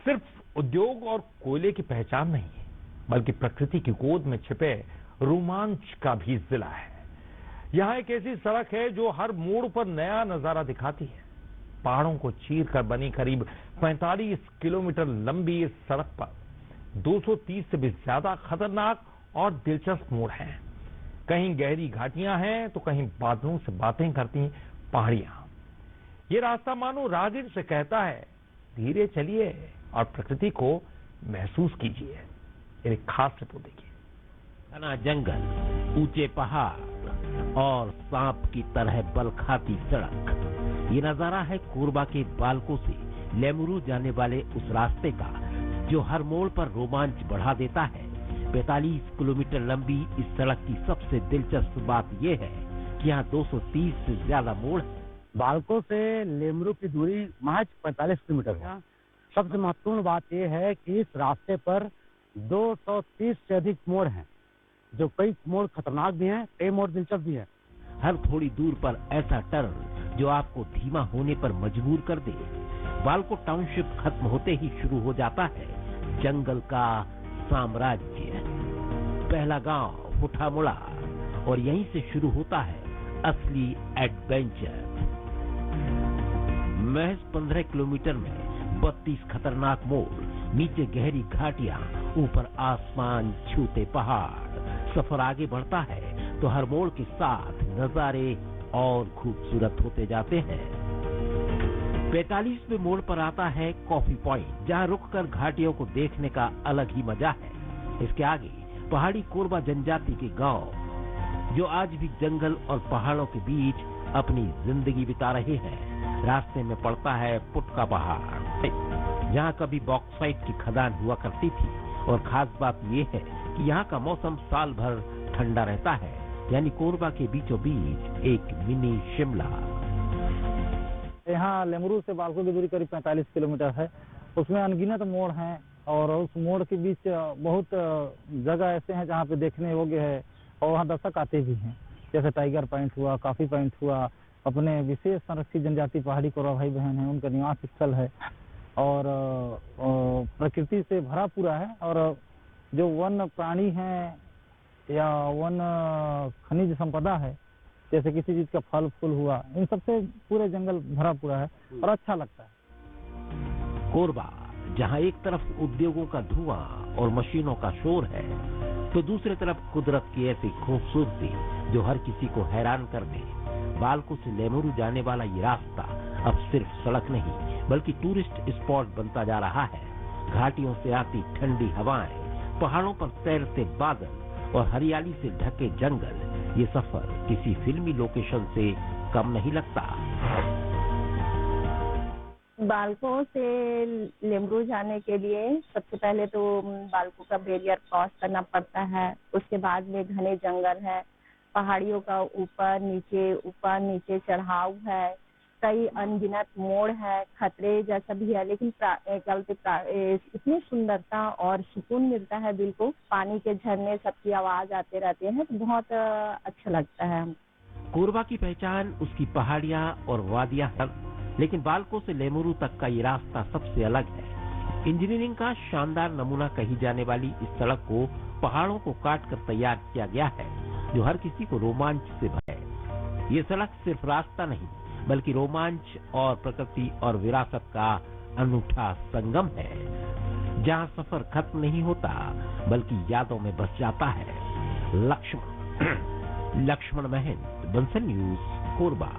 सिर्फ उद्योग और कोयले की पहचान नहीं है, बल्कि प्रकृति की गोद में छिपे रोमांच का भी जिला है। यहाँ एक ऐसी सड़क है जो हर मोड़ पर नया नजारा दिखाती है। पहाड़ों को चीर कर बनी करीब 45 किलोमीटर लंबी इस सड़क पर 230 से भी ज्यादा खतरनाक और दिलचस्प मोड़ हैं। कहीं गहरी घाटियां हैं तो कहीं बादलों से बातें करती पहाड़ियां। ये रास्ता मानो राहगीर से कहता है, धीरे चलिए और प्रकृति को महसूस कीजिए। एक खास रिपोर्ट देखिए। घना जंगल, ऊंचे पहाड़ और सांप की तरह बल खाती सड़क, ये नजारा है कोरबा के बालकों से लेमुरु जाने वाले उस रास्ते का जो हर मोड़ पर रोमांच बढ़ा देता है। 45 किलोमीटर लंबी इस सड़क की सबसे दिलचस्प बात यह है कि यहाँ 230 से ज्यादा मोड़ है। बालकों से लेमुरु की दूरी महज 45 किलोमीटर है। सबसे महत्वपूर्ण बात यह है कि इस रास्ते पर 230 से अधिक मोड़ हैं, जो कई मोड़ खतरनाक भी हैं, कई मोड़ दिलचस्प भी हैं। हर थोड़ी दूर पर ऐसा टर्न जो आपको धीमा होने पर मजबूर कर दे। बालको टाउनशिप खत्म होते ही शुरू हो जाता है जंगल का साम्राज्य। पहला गांव फुटामुड़ा और यहीं से शुरू होता है असली एडवेंचर। महज 15 किलोमीटर में 32 खतरनाक मोड़, नीचे गहरी घाटियां, ऊपर आसमान छूते पहाड़। सफर आगे बढ़ता है तो हर मोड़ के साथ नजारे और खूबसूरत होते जाते हैं। 45वें मोड़ पर आता है कॉफी पॉइंट, जहां रुककर घाटियों को देखने का अलग ही मजा है। इसके आगे पहाड़ी कोरबा जनजाति के गांव, जो आज भी जंगल और पहाड़ों के बीच अपनी जिंदगी बिता रहे हैं। रास्ते में पड़ता है पुटका पहाड़, जहां कभी बॉक्साइट की खदान हुआ करती थी। और खास बात यह है कि यहाँ का मौसम साल भर ठंडा रहता है, यानी कोरबा के बीचों बीच एक मिनी शिमला। यहाँ लेमुरु से बालको की दूरी करीब 45 किलोमीटर है। उसमें अनगिनत मोड़ हैं और उस मोड़ के बीच बहुत जगह ऐसे हैं जहाँ पे देखने योग्य है और वहाँ दर्शक आते भी हैं, जैसे टाइगर पॉइंट हुआ, कॉफी पॉइंट हुआ। अपने विशेष संरक्षित जनजाति पहाड़ी कोरबा भाई बहन है, उनका निवास स्थल है और प्रकृति से भरा पूरा है। और जो वन प्राणी है या वन खनिज संपदा है, जैसे किसी चीज का फल फूल हुआ, इन सबसे पूरे जंगल भरा पूरा है और अच्छा लगता है। कोरबा जहां एक तरफ उद्योगों का धुआं और मशीनों का शोर है, तो दूसरी तरफ कुदरत की ऐसी खूबसूरती जो हर किसी को हैरान कर दे। बालको से लेमुरु जाने वाला ये रास्ता अब सिर्फ सड़क नहीं, बल्कि टूरिस्ट स्पॉट बनता जा रहा है। घाटियों से आती ठंडी हवाएं, पहाड़ों पर तैरते बादल और हरियाली से ढके जंगल, ये सफर किसी फिल्मी लोकेशन से कम नहीं लगता। बालको से लेमुरु जाने के लिए सबसे पहले तो बालको का बैरियर क्रॉस करना पड़ता है। उसके बाद में घने जंगल है, पहाड़ियों का ऊपर नीचे चढ़ाव है, कई अनगिनत मोड़ है, खतरे जैसा भी है, लेकिन इतनी सुंदरता और सुकून मिलता है दिल को। पानी के झरने सबकी आवाज आते रहते हैं, तो बहुत अच्छा लगता है। कोरबा की पहचान उसकी पहाड़ियां और वादियां हैं, लेकिन बालको से लेमुरु तक का ये रास्ता सबसे अलग है। इंजीनियरिंग का शानदार नमूना कही जाने वाली इस सड़क को पहाड़ों को काट कर तैयार किया गया है, जो हर किसी को रोमांच से भरे। ये सड़क सिर्फ रास्ता नहीं, बल्कि रोमांच और प्रकृति और विरासत का अनूठा संगम है, जहां सफर खत्म नहीं होता बल्कि यादों में बस जाता है। लक्ष्मण महंत, बंसल न्यूज, कोरबा।